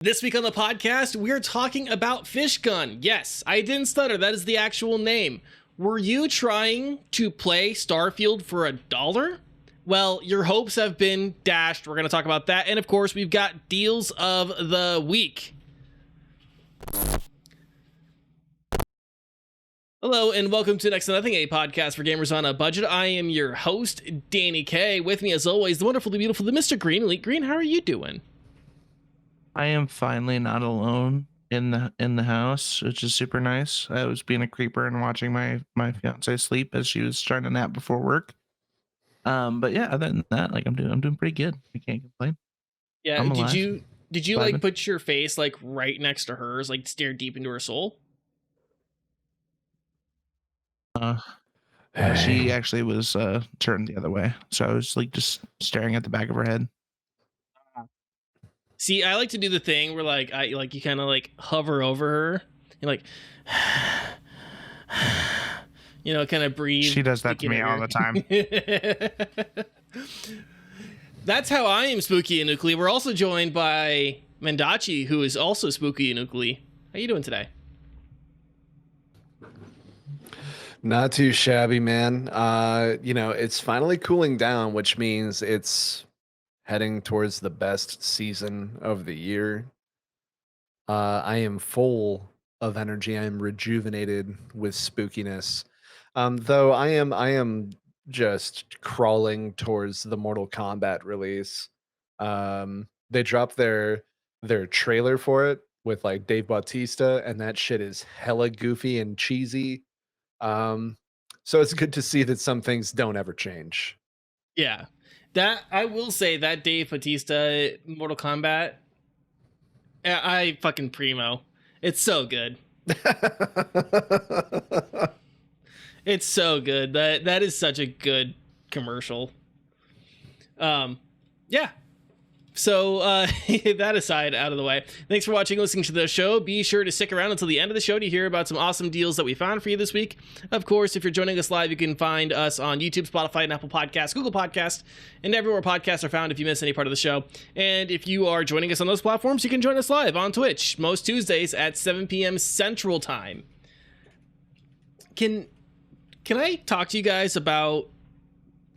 This week on the podcast, we're talking about Fishgun. Yes, I didn't stutter. That is the actual name. Were you trying to play Starfield for $1? Well, your hopes have been dashed. We're going to talk about that. And of course, we've got deals of the week. Hello, and welcome to Next to Nothing, a podcast for gamers on a budget. I am your host, Danie K. With me, as always, the wonderful, the beautiful, the Mr. Green. Elite Green, how are you doing? I am finally not alone in the house, which is super nice. I was being a creeper and watching my fiance sleep as she was trying to nap before work. But yeah, other than that, like I'm doing pretty good. I can't complain. Yeah, did you like put your face like right next to hers, like stare deep into her soul? She actually was turned the other way, so I was like just staring at the back of her head. See, I like to do the thing where you kind of like hover over her. You're like, kind of breathe. She does that to me all the time. That's how I am spooky and nuclear. We're also joined by Mendacii, who is also spooky and nuclear. How you doing today? Not too shabby, man. It's finally cooling down, which means it's heading towards the best season of the year. I am full of energy. I am rejuvenated with spookiness. Though I am just crawling towards the Mortal Kombat release. They dropped their trailer for it with like Dave Bautista, and that shit is hella goofy and cheesy. So it's good to see that some things don't ever change. Yeah. That I will say that Dave Bautista Mortal Kombat, I fucking primo. It's so good. It's so good. That is such a good commercial. Yeah. So that aside, out of the way, thanks for watching, listening to the show. Be sure to stick around until the end of the show to hear about some awesome deals that we found for you this week. Of course, if you're joining us live, you can find us on YouTube, Spotify, and Apple Podcasts, Google Podcasts, and everywhere podcasts are found if you miss any part of the show. And if you are joining us on those platforms, you can join us live on Twitch most Tuesdays at 7 p.m. Central Time. Can I talk to you guys about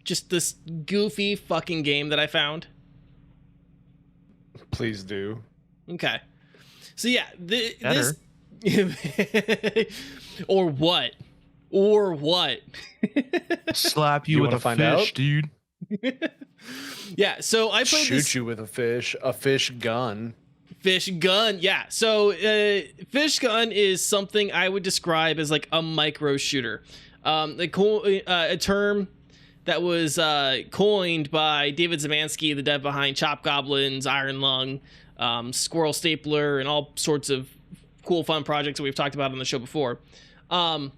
just this goofy fucking game that I found? Please do. Okay. So yeah, this or what? Slap you with a fish, out? Dude. Yeah, so I played Shoot you with a fish gun. Fishgun, yeah. So Fishgun is something I would describe as like a micro shooter. A term that was coined by David Zemansky, the dev behind Chop Goblins, Iron Lung, Squirrel Stapler, and all sorts of cool, fun projects that we've talked about on the show before. And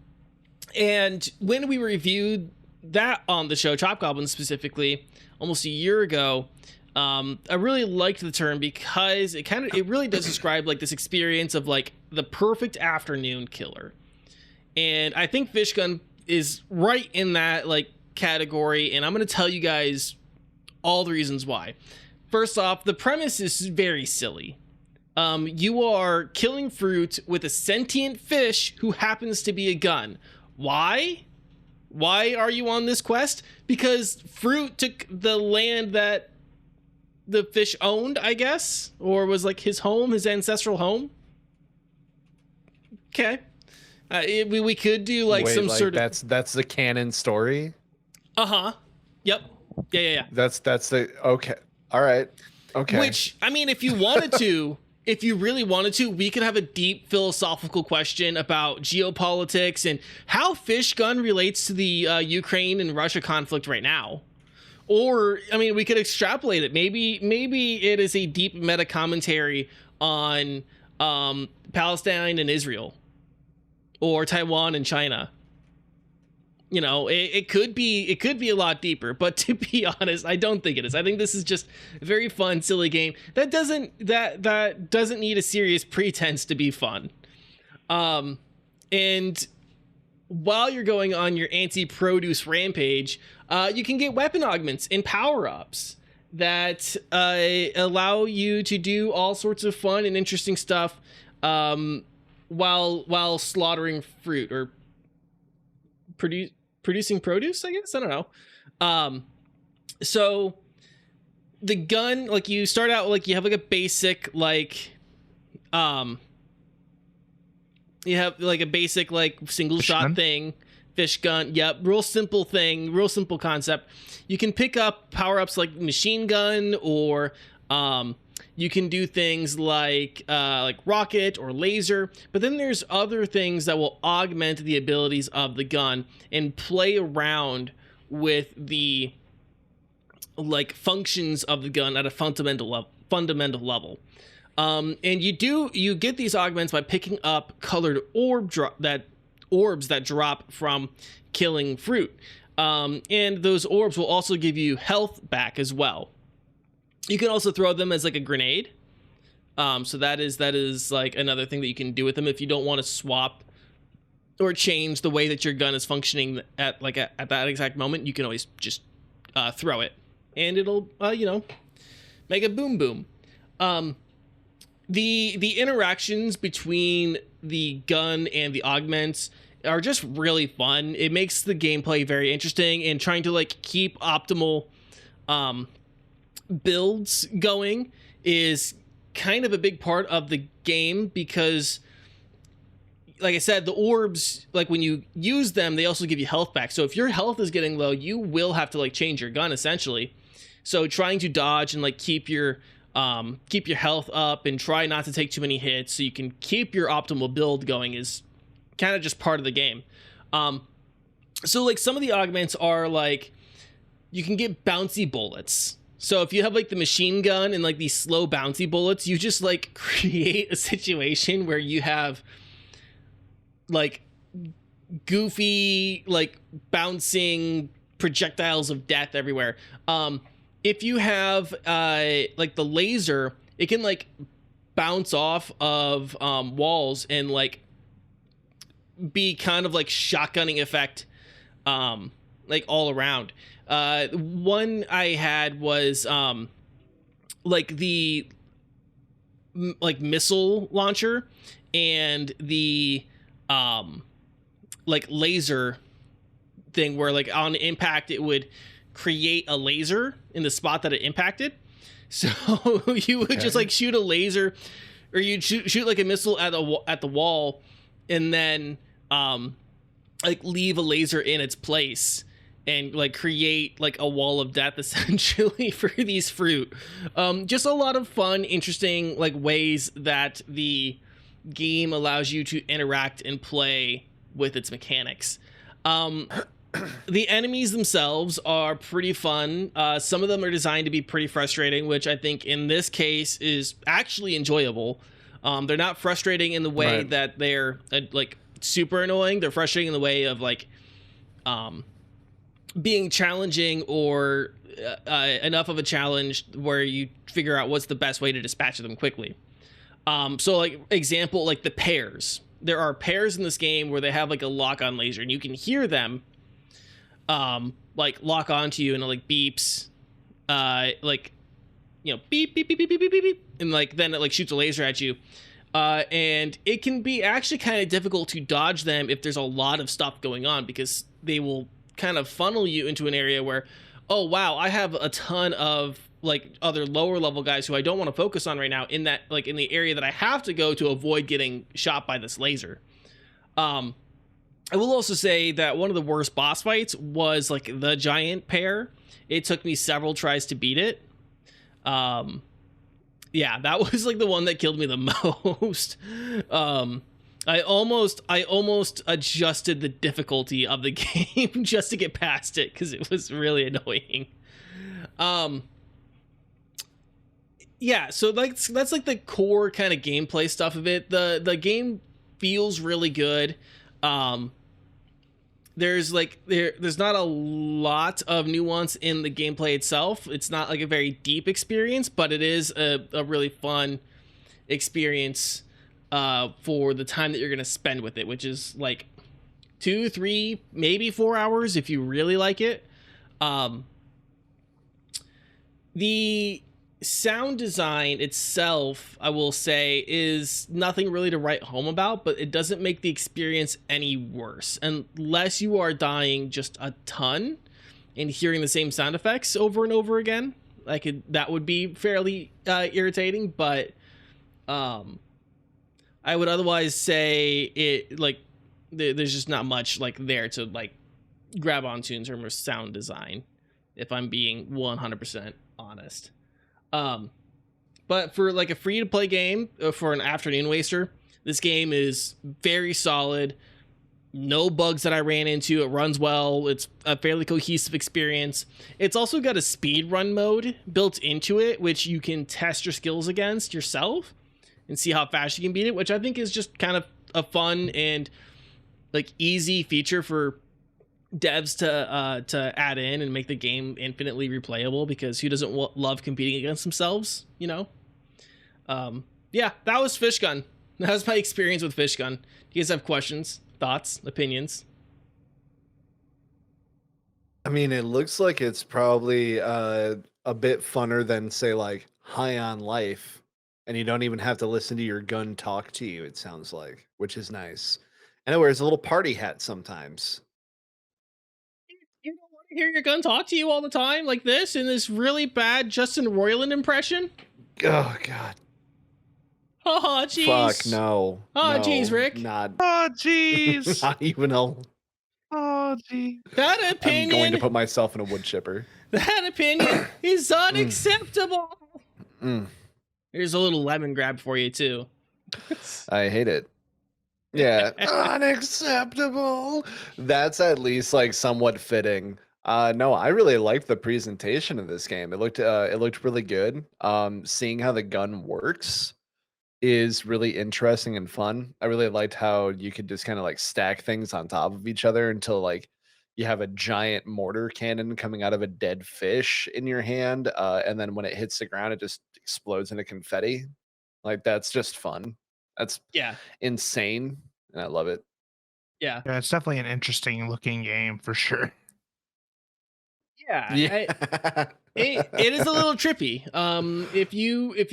when we reviewed that on the show, Chop Goblins specifically, almost a year ago, I really liked the term because it really does describe like this experience of like the perfect afternoon killer. And I think Fishgun is right in that like category, and I'm going to tell you guys all the reasons why. First off, the premise is very silly. You are killing fruit with a sentient fish who happens to be a gun. Why are you on this quest? Because fruit took the land that the fish owned, I guess, or was like his home, his ancestral home. Okay. We could do like sort of that's the canon story. Yep. Yeah. That's the okay. All right. Okay. Which, I mean, if you wanted to, if you really wanted to, we could have a deep philosophical question about geopolitics and how Fishgun relates to the Ukraine and Russia conflict right now. Or, I mean, we could extrapolate it. Maybe it is a deep meta commentary on Palestine and Israel, or Taiwan and China. You know, it could be a lot deeper, but to be honest, I don't think it is. I think this is just a very fun, silly game that doesn't need a serious pretense to be fun. And while you're going on your anti-produce rampage, you can get weapon augments and power-ups that allow you to do all sorts of fun and interesting stuff while slaughtering fruit or producing produce, I guess. I don't know. So the gun, like, you start out like you have like a basic like you have like a basic like single shot thing, fish gun. Yep, real simple thing, real simple concept. You can pick up power-ups like machine gun, or you can do things like rocket or laser. But then there's other things that will augment the abilities of the gun and play around with the like functions of the gun at a fundamental level. And you get these augments by picking up colored orbs that drop from killing fruit. And those orbs will also give you health back as well. You can also throw them as like a grenade. So that is like another thing that you can do with them if you don't want to swap or change the way that your gun is functioning at that exact moment. You can always just throw it, and it'll make a boom boom. The interactions between the gun and the augments are just really fun. It makes the gameplay very interesting, and trying to like keep optimal builds going is kind of a big part of the game, because like I said, the orbs, like when you use them, they also give you health back. So if your health is getting low, you will have to like change your gun essentially. So trying to dodge and like keep your health up and try not to take too many hits so you can keep your optimal build going is kind of just part of the game. So like some of the augments are like, you can get bouncy bullets. So if you have like the machine gun and like these slow bouncy bullets, you just like create a situation where you have like goofy, like bouncing projectiles of death everywhere. If you have like the laser, it can like bounce off of walls and like be kind of like shotgunning effect like all around. One I had was like the like missile launcher and the like laser thing, where like on impact it would create a laser in the spot that it impacted. So you would just like shoot a laser, or you'd shoot like a missile at the wall, and then like leave a laser in its place and like create like a wall of death essentially for these fruit. Just a lot of fun, interesting like ways that the game allows you to interact and play with its mechanics. The enemies themselves are pretty fun. Some of them are designed to be pretty frustrating, which I think in this case is actually enjoyable. They're not frustrating in the way that they're like super annoying. They're frustrating in the way of like being challenging, or enough of a challenge where you figure out what's the best way to dispatch them quickly. So like example, like the pears. There are pears in this game where they have like a lock-on laser, and you can hear them like lock onto you, and it like beeps, like, you know, beep beep beep beep beep beep beep, beep, and like then it like shoots a laser at you. And it can be actually kind of difficult to dodge them if there's a lot of stuff going on, because they will kind of funnel you into an area where, oh wow, I have a ton of like other lower level guys who I don't want to focus on right now in that, like in the area that I have to go to avoid getting shot by this laser. I will also say that one of the worst boss fights was like the giant pear. It took me several tries to beat it. Yeah, that was like the one that killed me the most. I almost adjusted the difficulty of the game just to get past it, because it was really annoying. Yeah, so like that's like the core kind of gameplay stuff of it. The game feels really good. There's not a lot of nuance in the gameplay itself. It's not like a very deep experience, but it is a really fun experience for the time that you're going to spend with it, which is like 2, 3, maybe 4 hours if you really like it. The sound design itself, I will say, is nothing really to write home about, but it doesn't make the experience any worse unless you are dying just a ton and hearing the same sound effects over and over again. That would be fairly irritating, but I would otherwise say it like there's just not much like there to like grab onto in terms of sound design, if I'm being 100% honest. But for like a free to play game for an afternoon waster, this game is very solid. No bugs that I ran into. It runs well. It's a fairly cohesive experience. It's also got a speed run mode built into it, which you can test your skills against yourself and see how fast you can beat it, which I think is just kind of a fun and like easy feature for devs to add in and make the game infinitely replayable, because who doesn't love competing against themselves, you know? Yeah, that was Fishgun. That was my experience with Fishgun. Do you guys have questions, thoughts, opinions? I mean, it looks like it's probably a bit funner than, say, like High on Life, and you don't even have to listen to your gun talk to you, it sounds like, which is nice. And it wears a little party hat sometimes. You don't want to hear your gun talk to you all the time like this in this really bad Justin Roiland impression? Oh, God. Oh, jeez. Fuck, no. Oh, no, jeez, Rick. Not, Oh, jeez. not even a... Oh, geez. That I'm opinion, going to put myself in a wood chipper. that opinion is unacceptable. Mm, Here's a little lemon grab for you, too. I hate it. Yeah, unacceptable. That's at least like somewhat fitting. No, I really liked the presentation of this game. It looked really good. Seeing how the gun works is really interesting and fun. I really liked how you could just kind of like stack things on top of each other until like you have a giant mortar cannon coming out of a dead fish in your hand, and then when it hits the ground, it just explodes into confetti. Like that's just fun. That's Yeah, insane, and I love it. yeah. Yeah, it's definitely an interesting looking game for sure. Yeah, Yeah. it is a little trippy. If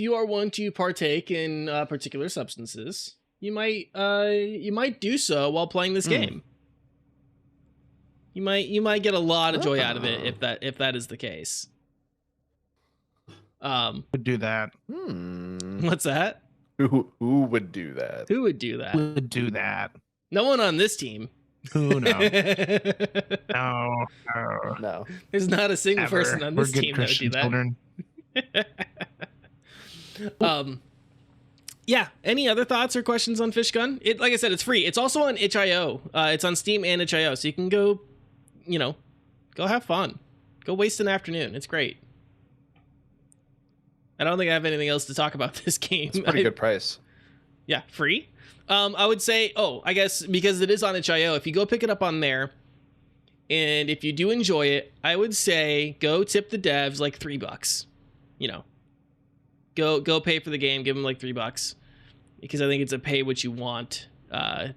you are one to partake in particular substances, you might do so while playing this game. You might get a lot of joy out of it if that is the case. Would do that. What's that? Who would do that? Who would do that? Would do that. No one on this team. Who knows? No. No. There's not a single Ever. person on We're this good team that would do Christian that. children. Yeah. Any other thoughts or questions on Fishgun? It, like I said, it's free. It's also on itch.io. It's on Steam and itch.io, so you can go have fun. Go waste an afternoon. It's great. I don't think I have anything else to talk about this game. It's a pretty good price. Yeah, free. I would say, I guess because it is on itch.io, if you go pick it up on there, and if you do enjoy it, I would say go tip the devs like $3. Go pay for the game, give them like $3, because I think it's a pay what you want. I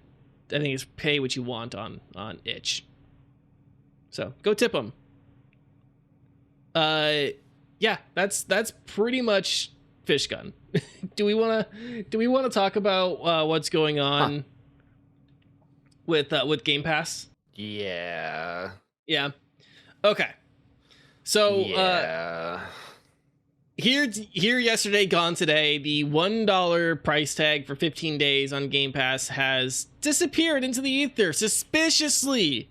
think it's pay what you want on itch. So go tip them. Yeah, that's pretty much Fishgun. Do we want to talk about what's going on with Gamepass? Yeah. Yeah. Okay. So Yeah. here yesterday, gone today. The $1 price tag for 15 days on Game Pass has disappeared into the ether suspiciously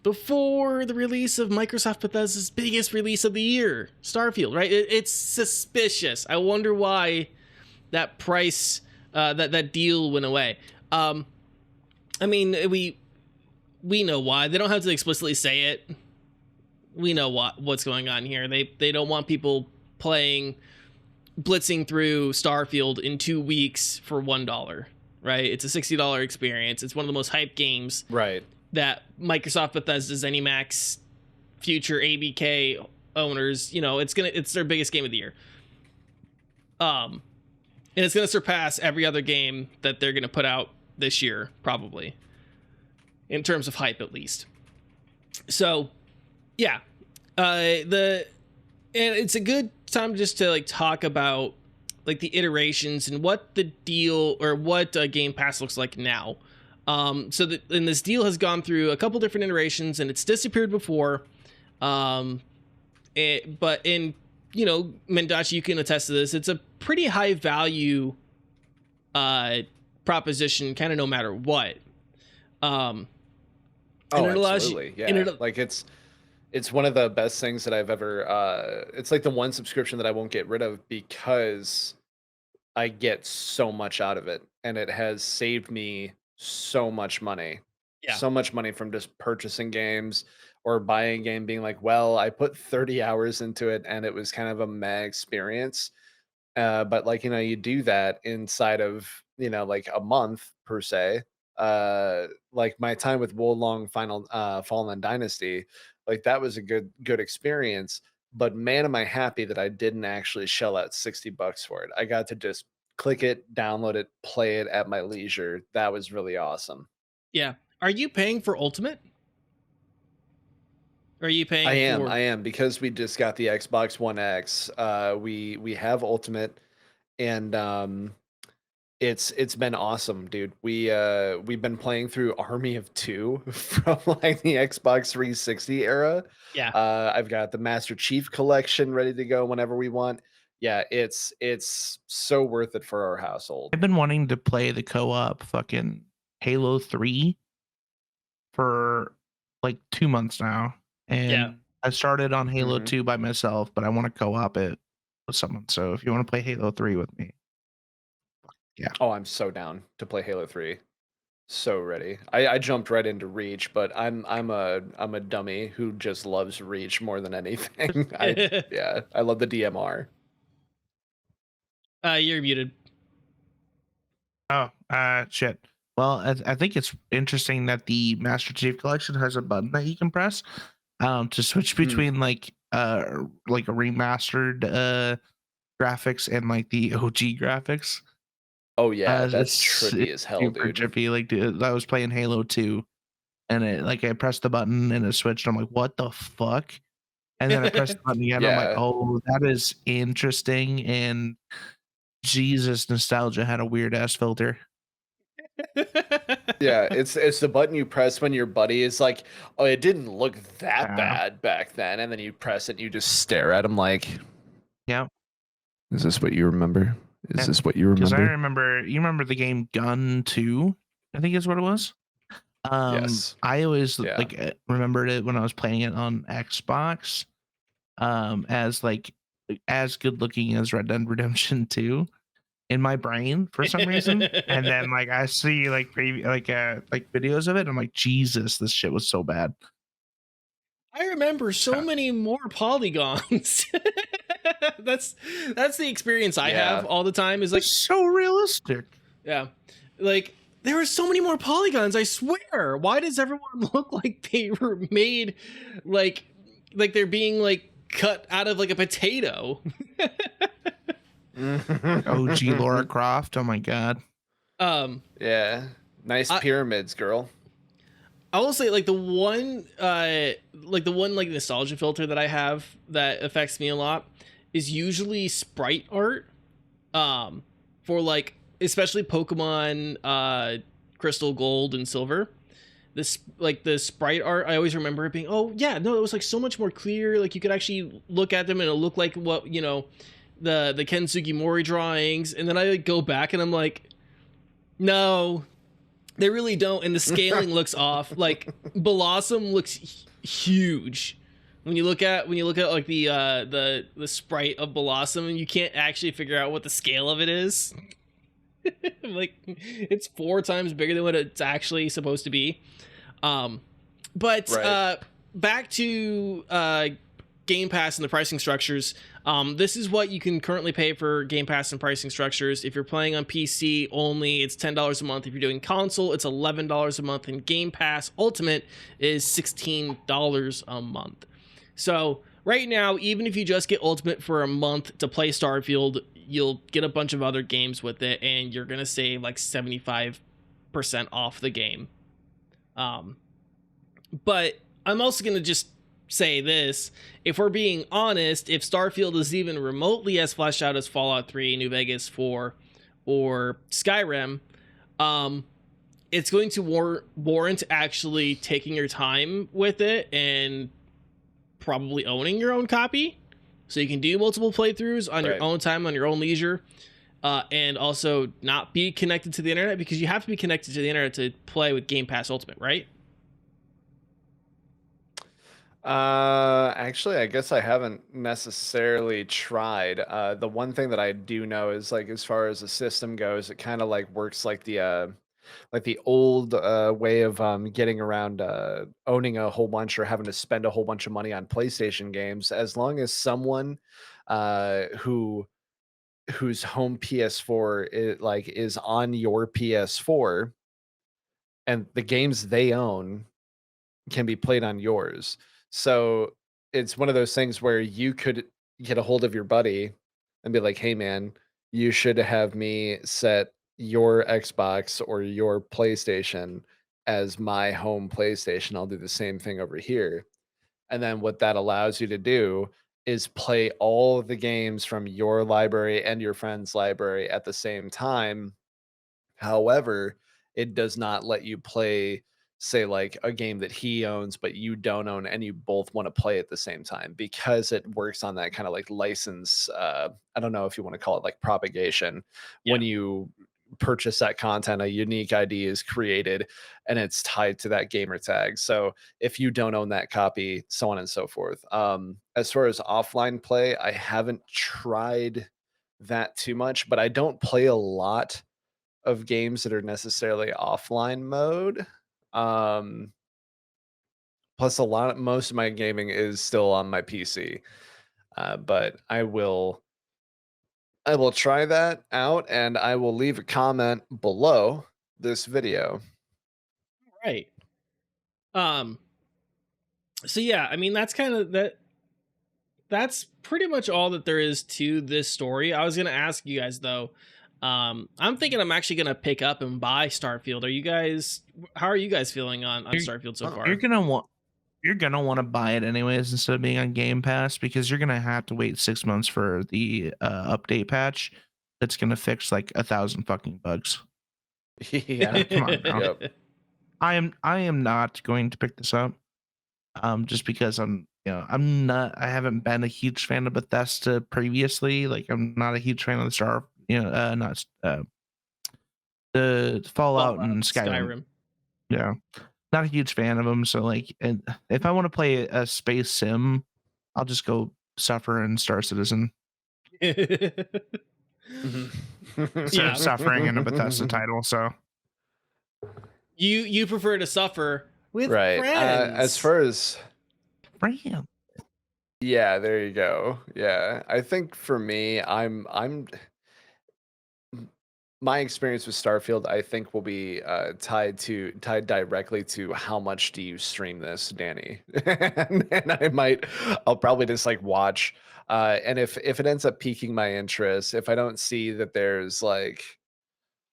before the release of Microsoft Bethesda's biggest release of the year, Starfield. Right? It's suspicious. I wonder why that price, that deal went away. I mean, we know why. They don't have to explicitly say it. We know what's going on here. They don't want people blitzing through Starfield in 2 weeks for $1, right? It's a $60 experience. It's one of the most hyped games Right. that Microsoft, Bethesda, ZeniMax, future ABK owners, it's their biggest game of the year. And it's gonna surpass every other game that they're gonna put out this year, probably, in terms of hype at least. So, yeah, And it's a good time just to like talk about like the iterations and what the deal or what Game Pass looks like now. And this deal has gone through a couple different iterations, and it's disappeared before. But in, you know, Mendacii, you can attest to this. It's a pretty high value proposition, kind of no matter what. And it allows absolutely. you, Yeah. and it, Like it's one of the best things that I've ever it's like the one subscription that I won't get rid of because I get so much out of it, and it has saved me so much money. Yeah. So much money from just purchasing games or buying a game being like, well, I put 30 hours into it and it was kind of a meh experience. But like, you know, you do that inside of, you know, like a month per se. Like my time with Wolong Fallen Dynasty, like that was a good experience. But man, am I happy that I didn't actually shell out $60 for it. I got to just click it, download it, play it at my leisure. That was really awesome. yeah. Are you paying for Ultimate? Or are you paying I am because we just got the Xbox One X. We have Ultimate, and it's been awesome, dude. We've been playing through Army of Two from like the Xbox 360 era. Yeah. I've got the Master Chief Collection ready to go whenever we want. Yeah, it's so worth it for our household. I've been wanting to play the co-op fucking Halo 3 for like 2 months now. And Yeah. I started on Halo Mhm. 2 by myself, but I want to co-op it with someone. So if you want to play Halo 3 with me. Oh, I'm so down to play Halo 3. So ready. I jumped right into Reach, but I'm a dummy who just loves Reach more than anything. I love the DMR. You're muted. Oh, shit. Well, I think it's interesting that the Master Chief Collection has a button that you can press to switch between like a remastered graphics and like the OG graphics. Oh yeah, that's It's trippy as hell, super dude. trippy. Like, dude, I was playing Halo 2 and it like I pressed the button and it switched. I'm like, what the fuck? And then I pressed the button again. I'm like, Yeah. oh, that is interesting. And Jesus, nostalgia had a weird ass filter. Yeah, it's the button you press when your buddy is like, "Oh, it didn't look that Yeah. bad back then," and then you press it and you just stare at him like, Yeah. "Is this what you remember? Is Yeah, this what you Because I remember?" remember the game Gun 2, I think is what it was. Yes. I always Yeah. like remembered it when I was playing it on Xbox, as like as good looking as Red Dead Redemption 2 in my brain for some reason. And then like I see like like videos of it, and I'm like, Jesus, this shit was so bad. I remember so many more polygons. that's the experience I have Yeah. all the time. Is like, It's so realistic. yeah, like there were so many more polygons. I swear. Why does everyone look like they were made like they're being like cut out of like a potato? OG Laura Croft. Oh my god. Yeah. Nice pyramids, girl. I will say like the one nostalgia filter that I have that affects me a lot is usually sprite art. For like especially Pokemon Crystal Gold and Silver. This like the sprite art, I always remember it being, oh yeah, no, it was like so much more clear. Like you could actually look at them and it'll look like what, you know, the Ken Sugimori drawings. And then I like go back and I'm like, no, they really don't. And the scaling looks off. Like Blossom looks huge. When you look at like the sprite of Blossom, and you can't actually figure out what the scale of it is. Like it's 4 times bigger than what it's actually supposed to be. But Right. Back to Game Pass and the pricing structures. This is what you can currently pay for Game Pass and pricing structures. If you're playing on PC only, it's $10 a month. If you're doing console, it's $11 a month. And Game Pass Ultimate is $16 a month. So right now, even if you just get Ultimate for a month to play Starfield, you'll get a bunch of other games with it, and you're gonna save like 75% off the game. But I'm also gonna just say this. If we're being honest, if Starfield is even remotely as fleshed out as Fallout 3, New Vegas 4, or Skyrim, it's going to warrant actually taking your time with it and probably owning your own copy, so you can do multiple playthroughs on your own time, on your own leisure, and also not be connected to the internet, because you have to be connected to the internet to play with Game Pass Ultimate, right? Actually, I guess I haven't necessarily tried. The one thing that I do know is, like, as far as the system goes, it kind of like works like the old way of getting around owning a whole bunch or having to spend a whole bunch of money on PlayStation games. As long as someone whose home PS4 is on your PS4, and the games they own can be played on yours. So it's one of those things where you could get a hold of your buddy and be like, "Hey man, you should have me set your Xbox or your PlayStation as my home PlayStation. I'll do the same thing over here." And then what that allows you to do is play all of the games from your library and your friend's library at the same time. However, it does not let you play, say, like a game that he owns, but you don't own, and you both want to play at the same time, because it works on that kind of like license. I don't know if you want to call it like propagation. When you purchase that content, a unique ID is created and it's tied to that gamer tag. So if you don't own that copy, so on and so forth. As far as offline play, I haven't tried that too much, but I don't play a lot of games that are necessarily offline mode. Plus most of my gaming is still on my PC. But I will try that out, and I will leave a comment below this video. Right. So yeah, I mean, that's kind of that's pretty much all that there is to this story. I was gonna ask you guys though. I'm thinking I'm actually gonna pick up and buy Starfield. How are you guys feeling on Starfield so far? You're gonna want to buy it anyways instead of being on Game Pass, because you're gonna have to wait 6 months for the update patch that's gonna fix like 1,000 fucking bugs. Yeah, come on now. Yep. I am not going to pick this up. Just because I haven't been a huge fan of Bethesda previously. Like, I'm not a huge fan of the Fallout and Skyrim. Yeah, not a huge fan of them. So like, and if I want to play a space sim, I'll just go suffer in Star Citizen. Yeah, suffering in a Bethesda title. So you prefer to suffer with right. friends. As far as friends. Yeah, there you go. Yeah, I think for me, my experience with Starfield, I think, will be tied directly to how much do you stream this, Danie. and I'll probably just like watch, and if it ends up piquing my interest, if I don't see that there's like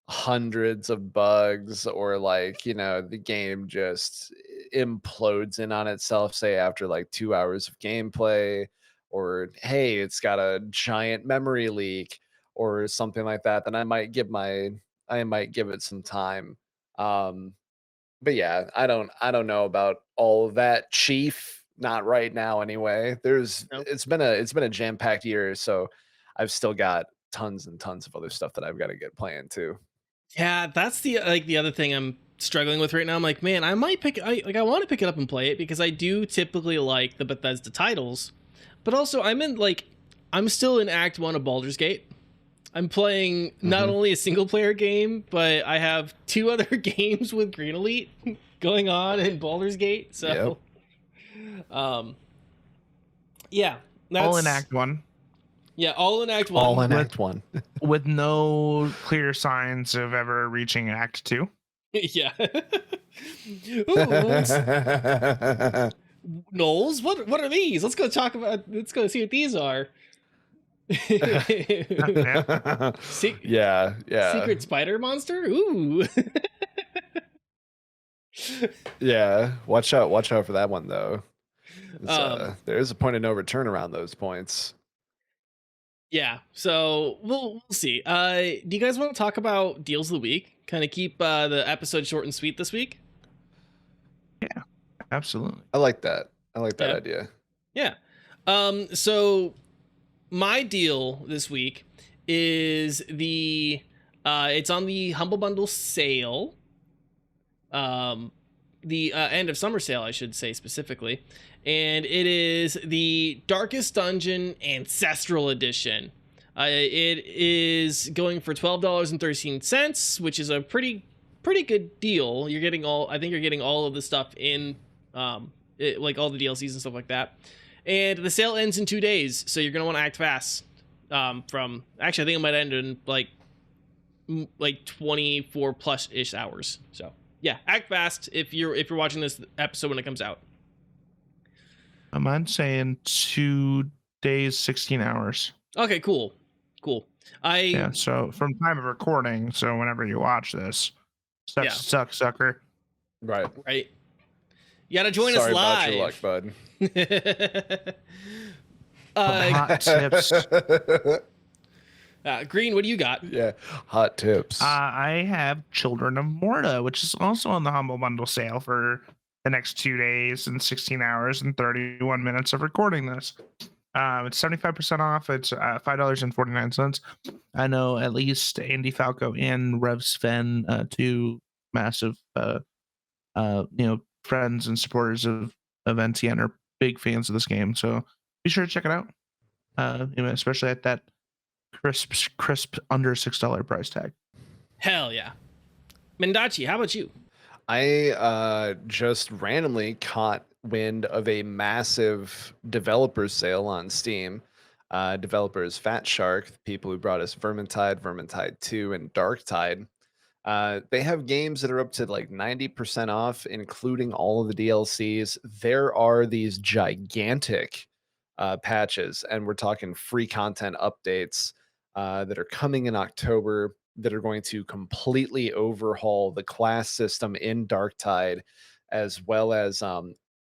hundreds of bugs, or like, the game just implodes in on itself, say after like 2 hours of gameplay, or hey, it's got a giant memory leak or something like that, then I might give it some time. But yeah, I don't know about all of that, Chief. Not right now anyway. Nope. It's been a jam-packed year, so I've still got tons and tons of other stuff that I've got to get playing too. Yeah, that's the other thing I'm struggling with right now. I'm like, man, I want to pick it up and play it, because I do typically like the Bethesda titles, but also I'm still in Act 1 of Baldur's Gate. I'm playing not only a single player game, but I have 2 other games with Green Elite going on in Baldur's Gate. So, yeah, all in Act 1. Yeah, all in Act 1. All in Act 1. With no clear signs of ever reaching Act 2. Yeah. Knowles, what are these? Let's go see what these are. Yeah. Secret spider monster? Ooh. Yeah. Watch out for that one though. There's a point of no return around those points. Yeah, so we'll see. Do you guys want to talk about deals of the week? Kind of keep the episode short and sweet this week. Yeah, absolutely. I like that. I like that Yeah. idea. Yeah. So my deal this week is it's on the Humble Bundle sale. The end of summer sale, I should say specifically. And it is the Darkest Dungeon Ancestral Edition. It is going for $12.13, which is a pretty good deal. You're getting I think you're getting all of the stuff in, like all the DLCs and stuff like that. And the sale ends in 2 days, so you're gonna want to act fast. Actually, I think it might end in like 24 plus ish hours. So yeah, act fast if you're watching this episode when it comes out. Mine's saying 2 days, 16 hours. Okay, cool. Yeah, so from time of recording, so whenever you watch this, suck, sucker. Right. You gotta join us live. Sorry about your luck, bud. Hot tips. Green, what do you got? Yeah, hot tips. I have Children of Morta, which is also on the Humble Bundle sale for the next 2 days and 16 hours and 31 minutes of recording this. It's 75% off. It's $5.49. I know at least Andy Falco and Rev Sven, two massive friends and supporters of NCN, are big fans of this game. So be sure to check it out. Especially at that crisp under $6 price tag. Hell yeah. Mendacii, how about you? I just randomly caught wind of a massive developer sale on Steam. Developers Fat Shark, the people who brought us Vermintide 2, and Darktide. They have games that are up to like 90% off, including all of the DLCs. There are these gigantic patches, and we're talking free content updates that are coming in October that are going to completely overhaul the class system in Darktide, as well as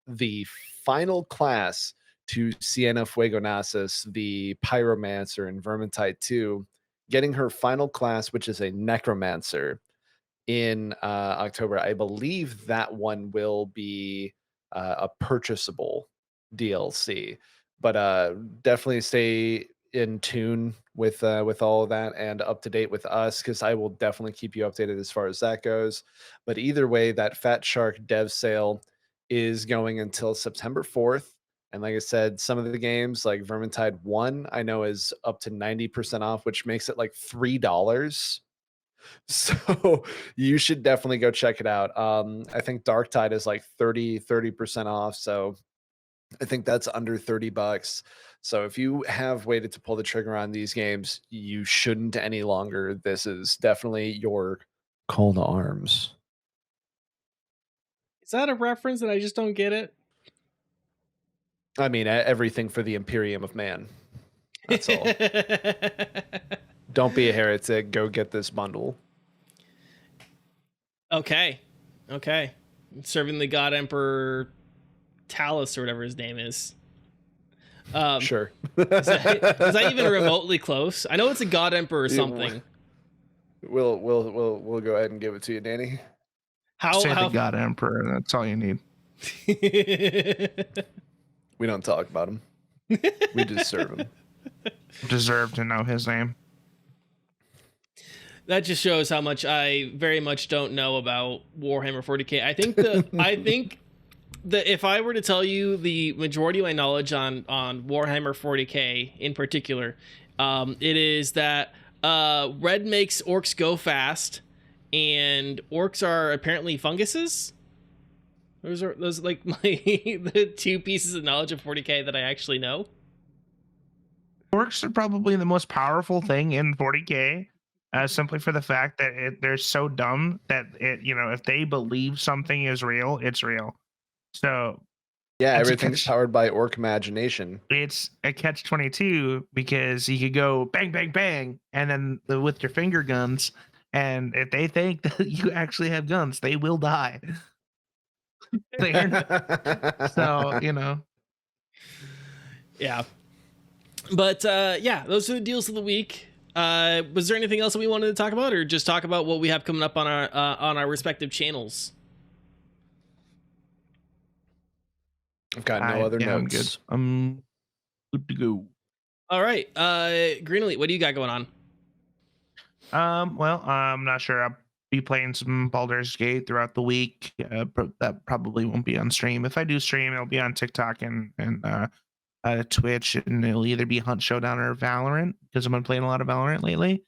the final class to Sienna Fuegonasis, the Pyromancer in Vermintide 2, getting her final class, which is a Necromancer, in October. I believe that one will be a purchasable DLC, but definitely stay in tune with all of that and up to date with us, because I will definitely keep you updated as far as that goes. But either way, that Fat Shark dev sale is going until September 4th. And like I said, some of the games like Vermintide 1 I know is up to 90% off, which makes it like $3. So you should definitely go check it out. I think Darktide is like 30% off. So I think that's under $30. So if you have waited to pull the trigger on these games, you shouldn't any longer. This is definitely your call to arms. Is that a reference that I just don't get it? I mean, everything for the Imperium of Man. That's all. Don't be a heretic. Go get this bundle. Okay. Serving the God Emperor Talus or whatever his name is. Sure. is that even remotely close? I know it's a God Emperor or something. We'll go ahead and give it to you, Danie. Say the God Emperor. That's all you need. We don't talk about him. We just serve him. Deserve to know his name. That just shows how much I very much don't know about Warhammer 40K. I think that if I were to tell you the majority of my knowledge on Warhammer 40K in particular, it is that red makes orcs go fast, and orcs are apparently funguses. Those are like the two pieces of knowledge of 40K that I actually know. Orcs are probably the most powerful thing in 40K, simply for the fact that they're so dumb that if they believe something is real, it's real. So yeah, everything's powered by orc imagination. It's a catch-22 because you could go bang, bang, bang, and then with your finger guns, and if they think that you actually have guns, they will die. They are not. So Yeah. But yeah, those are the deals of the week. Was there anything else that we wanted to talk about, or just talk about what we have coming up on our respective channels? I've got no other I'm notes. good. I'm good to go. All right, Green Elite, what do you got going on? Well, I'm not sure. I'll be playing some Baldur's Gate throughout the week. That probably won't be on stream. If I do stream, it'll be on TikTok and Twitch, and it'll either be Hunt Showdown or Valorant because I've been playing a lot of Valorant lately.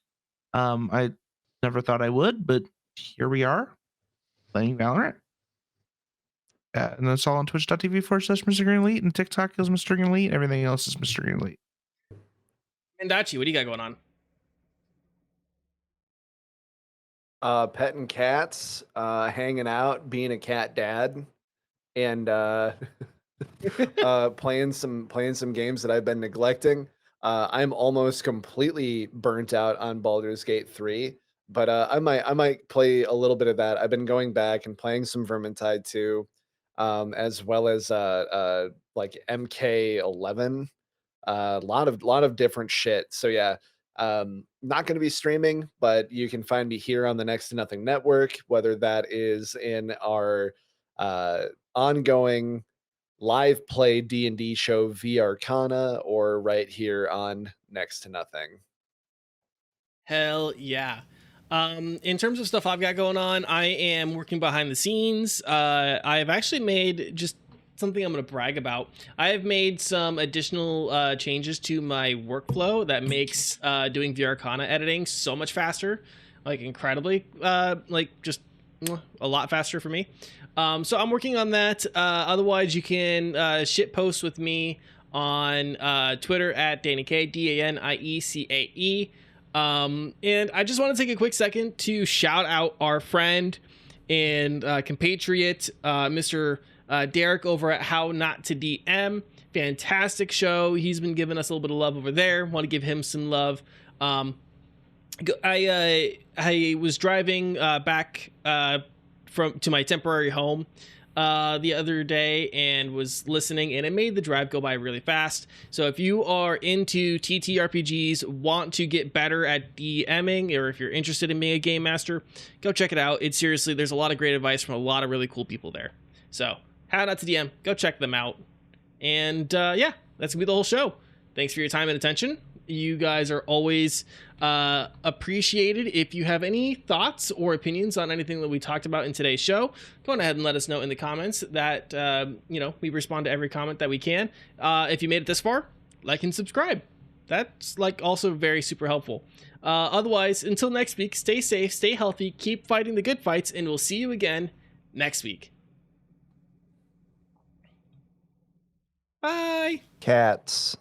I never thought I would, but here we are playing Valorant. And that's all on twitch.tv/Mr. Green Elite, and TikTok is Mr. Green Elite. Everything else is Mr. Green Elite. Mendacii, what do you got going on? Petting cats, hanging out, being a cat dad, and playing some games that I've been neglecting. I'm almost completely burnt out on Baldur's Gate 3, but I might play a little bit of that. I've been going back and playing some Vermintide 2, as well as like MK11. A lot of different shit. So yeah, not going to be streaming, but you can find me here on the Next to Nothing Network, whether that is in our ongoing live play D&D show V Arcana, or right here on Next to Nothing. Hell yeah. In terms of stuff I've got going on, I am working behind the scenes. I've actually made just something I'm going to brag about. I have made some additional changes to my workflow that makes doing VR Arcana editing so much faster, like incredibly, like just a lot faster for me. So I'm working on that. Otherwise, you can shit post with me on Twitter at Danie K, DANIECAE. And I just want to take a quick second to shout out our friend and compatriot, Mr. Derek over at How Not to DM. Fantastic show. He's been giving us a little bit of love over there. Want to give him some love. I was driving back to my temporary home the other day and was listening, and it made the drive go by really fast. So if you are into TTRPGs, want to get better at DMing, or if you're interested in being a game master, go check it out. It's seriously, there's a lot of great advice from a lot of really cool people there. So How Not to DM, go check them out. And yeah, that's gonna be the whole show. Thanks for your time and attention. You guys are always appreciated. If you have any thoughts or opinions on anything that we talked about in today's show, go on ahead and let us know in the comments. That we respond to every comment that we can. If you made it this far, like and subscribe. That's like also very super helpful. Otherwise, until next week, stay safe, stay healthy, keep fighting the good fights, and we'll see you again next week. Bye. Cats.